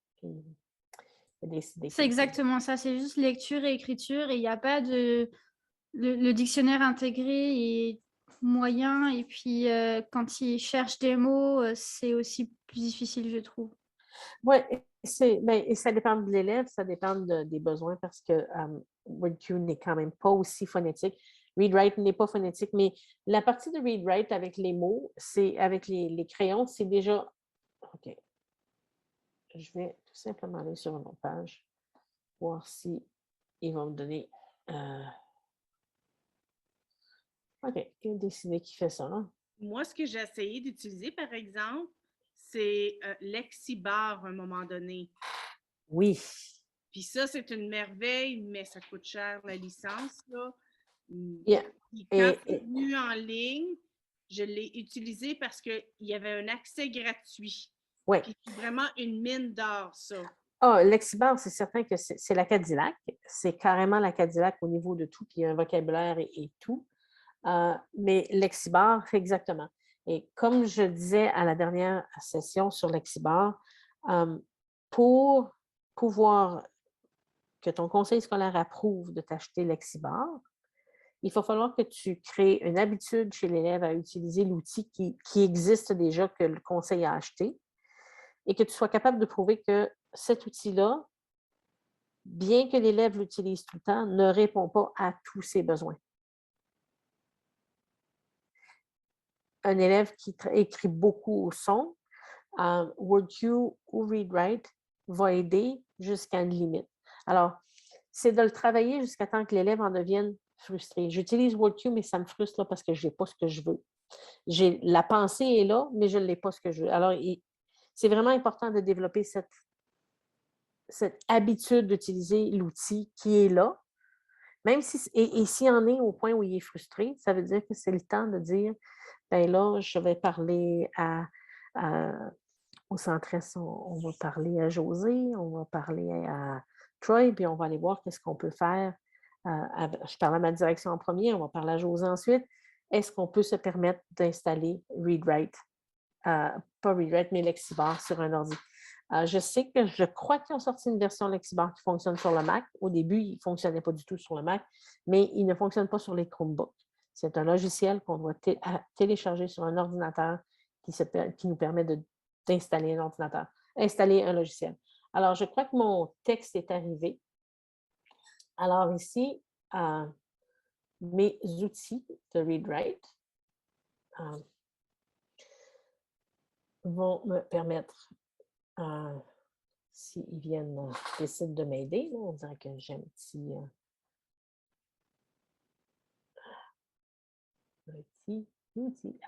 C'est exactement ça, c'est juste lecture et écriture et il n'y a pas de le dictionnaire intégré est moyen et puis quand il cherche des mots, c'est aussi plus difficile, je trouve. Oui, et ça dépend de l'élève, ça dépend des besoins parce que WordQ n'est quand même pas aussi phonétique. ReadWrite n'est pas phonétique, mais la partie de ReadWrite avec les mots, c'est avec les crayons, c'est déjà... OK. Je vais tout simplement aller sur une autre page, voir si ils vont me donner... OK, il a décidé qu'il fait ça, là. Moi, ce que j'ai essayé d'utiliser, par exemple, c'est Lexibar à un moment donné. Oui. Puis ça, c'est une merveille, mais ça coûte cher la licence, là. Yeah. Puis quand c'est venu en ligne, je l'ai utilisé parce qu'il y avait un accès gratuit. Oui. Puis c'est vraiment une mine d'or, ça. Ah, Lexibar, c'est certain que c'est la Cadillac. C'est carrément la Cadillac au niveau de tout, puis il y a un vocabulaire et tout. Mais Lexibar, exactement. Et comme je disais à la dernière session sur Lexibar, pour pouvoir que ton conseil scolaire approuve de t'acheter Lexibar, il va falloir que tu crées une habitude chez l'élève à utiliser l'outil qui existe déjà, que le conseil a acheté, et que tu sois capable de prouver que cet outil-là, bien que l'élève l'utilise tout le temps, ne répond pas à tous ses besoins. Un élève qui écrit beaucoup au son, WordQ ou ReadWrite va aider jusqu'à une limite. Alors, c'est de le travailler jusqu'à temps que l'élève en devienne frustré. J'utilise WordQ, mais ça me frustre là, parce que je n'ai pas ce que je veux. La pensée est là, mais je ne l'ai pas ce que je veux. Alors, c'est vraiment important de développer cette habitude d'utiliser l'outil qui est là. Même si, et s'il en est au point où il est frustré, ça veut dire que c'est le temps de dire, ben là, je vais parler au centre-est, on va parler à José, on va parler à Troy, puis on va aller voir qu'est-ce qu'on peut faire. Je parle à ma direction en premier, on va parler à José ensuite. Est-ce qu'on peut se permettre d'installer ReadWrite, pas ReadWrite, mais Lexibar sur un ordi? Je crois qu'ils ont sorti une version Lexibar qui fonctionne sur le Mac. Au début, il ne fonctionnait pas du tout sur le Mac, mais il ne fonctionne pas sur les Chromebooks. C'est un logiciel qu'on doit télécharger sur un ordinateur qui nous permet d'installer un ordinateur, installer un logiciel. Alors, je crois que mon texte est arrivé. Alors ici, mes outils de ReadWrite vont me permettre, s'ils décident de m'aider, on dirait que j'ai un petit outil.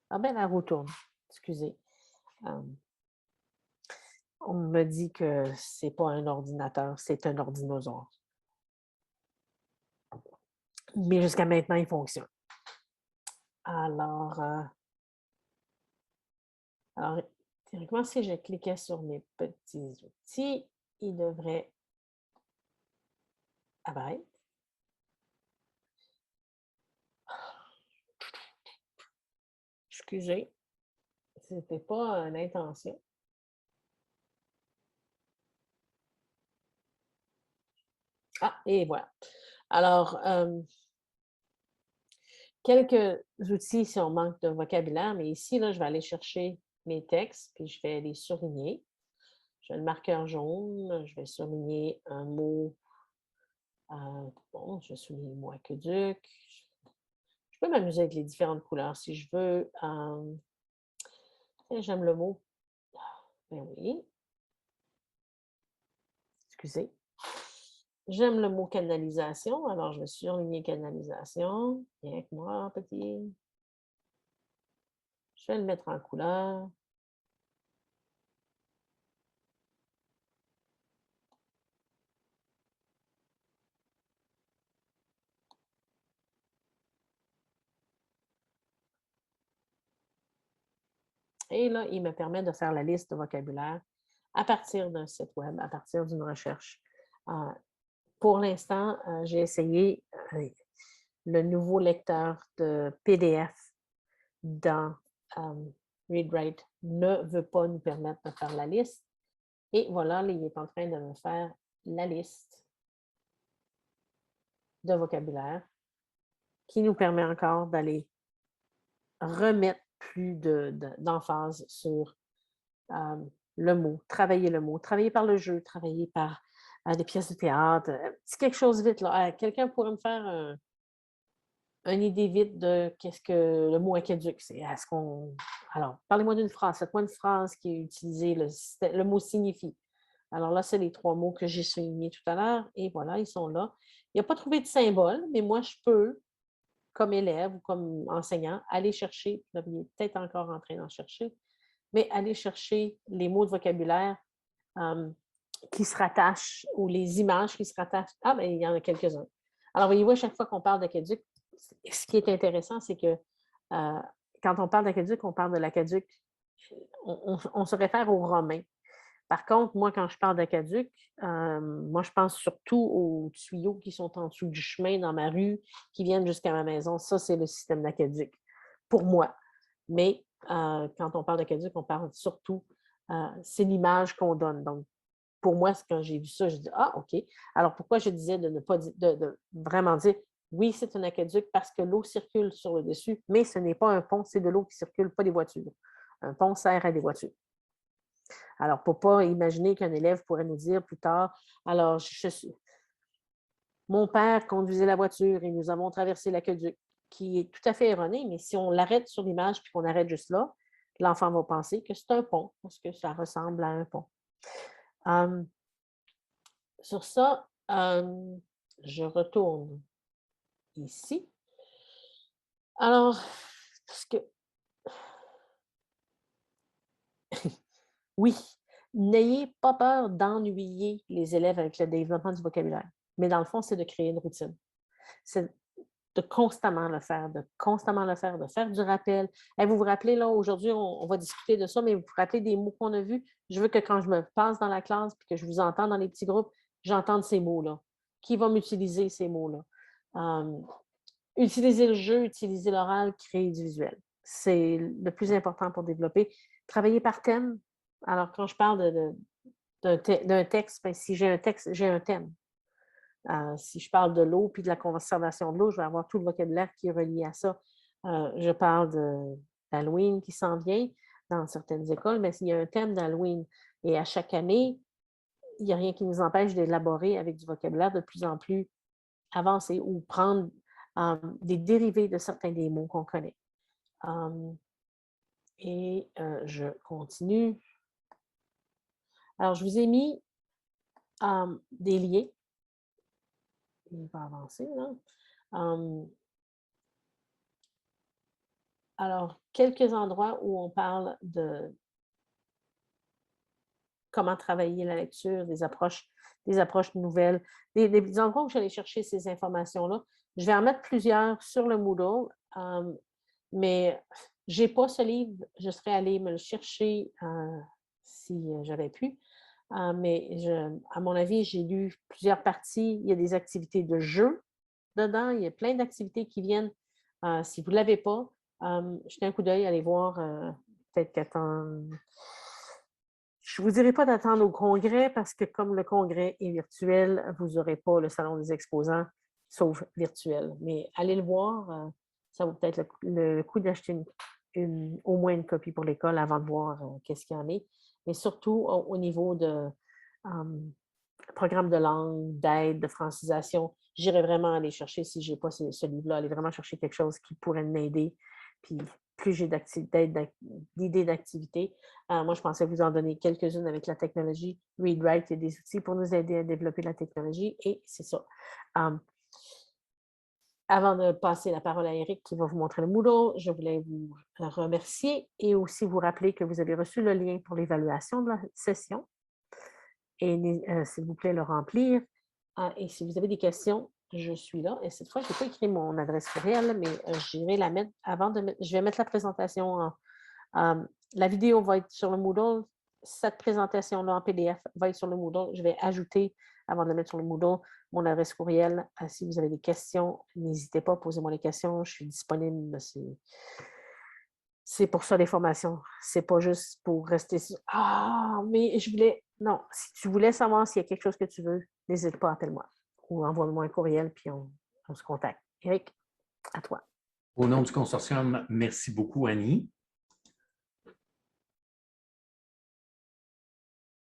Ah ben, la roue tourne. Excusez. On me dit que ce n'est pas un ordinateur, c'est un ordinosaure. Mais jusqu'à maintenant, il fonctionne. Alors, théoriquement, si je cliquais sur mes petits outils, il devrait apparaître. Excusez, ce n'était pas une intention. Ah, et voilà. Alors, quelques outils si on manque de vocabulaire, mais ici, là, je vais aller chercher mes textes, puis je vais les surligner. J'ai le marqueur jaune, je vais surligner un mot. Bon, je vais souligner le mot aqueduc. Je peux m'amuser avec les différentes couleurs si je veux. J'aime le mot. Ben oui. Excusez. J'aime le mot canalisation, alors je vais surligner canalisation. Viens avec moi, petit. Je vais le mettre en couleur. Et là, il me permet de faire la liste de vocabulaire à partir d'un site web, à partir d'une recherche. Pour l'instant, j'ai essayé le nouveau lecteur de PDF dans ReadWrite ne veut pas nous permettre de faire la liste. Et voilà, il est en train de me faire la liste. de vocabulaire qui nous permet encore d'aller remettre plus d'emphase sur le mot, travailler par le jeu, travailler par des pièces de théâtre. C'est quelque chose vite, là. Quelqu'un pourrait me faire une idée vite de qu'est-ce que le mot aqueduc, c'est. Est-ce qu'on... Alors, parlez-moi d'une phrase. Faites-moi une phrase qui est utilisée, le mot signifie. Alors là, c'est les 3 mots que j'ai soulignés tout à l'heure. Et voilà, ils sont là. Il n'y a pas trouvé de symbole, mais moi, je peux, comme élève ou comme enseignant, aller chercher, là, il est peut-être encore en train d'en chercher, mais aller chercher les mots de vocabulaire qui se rattachent ou les images qui se rattachent. Ah, bien, il y en a quelques-uns. Alors, voyez-vous, à chaque fois qu'on parle d'aqueduc, ce qui est intéressant, c'est que quand on parle d'aqueduc, on parle de l'aqueduc, on se réfère aux Romains. Par contre, moi, quand je parle d'aqueduc, moi, je pense surtout aux tuyaux qui sont en dessous du chemin dans ma rue, qui viennent jusqu'à ma maison. Ça, c'est le système d'aqueduc, pour moi. Mais quand on parle d'aqueduc, on parle surtout, c'est l'image qu'on donne. Donc, pour moi, quand j'ai vu ça, je dis « Ah, OK. » Alors, pourquoi je disais de ne pas de vraiment dire « Oui, c'est un aqueduc parce que l'eau circule sur le dessus, mais ce n'est pas un pont, c'est de l'eau qui circule, pas des voitures. Un pont sert à des voitures. » Alors, pour ne pas imaginer qu'un élève pourrait nous dire plus tard, alors, mon père conduisait la voiture et nous avons traversé l'aqueduc, qui est tout à fait erroné, mais si on l'arrête sur l'image puis qu'on arrête juste là, l'enfant va penser que c'est un pont, parce que ça ressemble à un pont. Sur ça, je retourne ici. Alors, parce que oui, n'ayez pas peur d'ennuyer les élèves avec le développement du vocabulaire. Mais dans le fond, c'est de créer une routine. C'est de constamment le faire, de faire du rappel. Hey, vous vous rappelez, là, aujourd'hui, on va discuter de ça, mais vous vous rappelez des mots qu'on a vus? Je veux que quand je me passe dans la classe et que je vous entends dans les petits groupes, j'entende ces mots-là. Qui va m'utiliser ces mots-là? Utiliser le jeu, utiliser l'oral, créer du visuel. C'est le plus important pour développer. Travailler par thème. Alors, quand je parle d'un texte, ben, si j'ai un texte, j'ai un thème. Si je parle de l'eau puis de la conservation de l'eau, je vais avoir tout le vocabulaire qui est relié à ça. Je parle d'Halloween qui s'en vient dans certaines écoles, mais s'il y a un thème d'Halloween et à chaque année, il n'y a rien qui nous empêche d'élaborer avec du vocabulaire de plus en plus avancé ou prendre des dérivés de certains des mots qu'on connaît. Je continue. Alors, je vous ai mis des liens. Il va avancer, là. Alors, quelques endroits où on parle de comment travailler la lecture, des approches nouvelles, des endroits où j'allais chercher ces informations-là. Je vais en mettre plusieurs sur le Moodle, mais je n'ai pas ce livre. Je serais allée me le chercher si j'avais pu. Mais à mon avis, j'ai lu plusieurs parties. Il y a des activités de jeu dedans. Il y a plein d'activités qui viennent. Si vous ne l'avez pas, jetez un coup d'œil, allez voir. Peut-être qu'attendre. Je ne vous dirai pas d'attendre au congrès parce que comme le congrès est virtuel, vous n'aurez pas le salon des exposants, sauf virtuel. Mais allez le voir. Ça vaut peut-être le coup d'acheter au moins une copie pour l'école avant de voir qu'est-ce qu'il y en a. Mais surtout au niveau de programme de langue, d'aide, de francisation, j'irai vraiment aller chercher, si je n'ai pas ce livre-là, aller vraiment chercher quelque chose qui pourrait m'aider. Puis plus j'ai d'idées d'activités, moi je pensais vous en donner quelques-unes avec la technologie. ReadWrite, il y a des outils pour nous aider à développer la technologie et c'est ça. Avant de passer la parole à Eric qui va vous montrer le Moodle, je voulais vous remercier et aussi vous rappeler que vous avez reçu le lien pour l'évaluation de la session. Et s'il vous plaît, le remplir. Et si vous avez des questions, je suis là. Et cette fois, je n'ai pas écrit mon adresse courriel, mais j'irai la mettre avant de mettre. Je vais mettre la présentation. La vidéo va être sur le Moodle. Cette présentation-là en PDF va être sur le Moodle. Je vais ajouter, avant de la mettre sur le Moodle, mon adresse courriel. Si vous avez des questions, n'hésitez pas, posez-moi les questions. Je suis disponible. C'est pour ça les formations. C'est pas juste pour rester sur « Ah, mais je voulais… » Non, si tu voulais savoir s'il y a quelque chose que tu veux, n'hésite pas, appelle-moi ou envoie-moi un courriel, puis on se contacte. Éric, à toi. Au nom du consortium, merci beaucoup, Annie.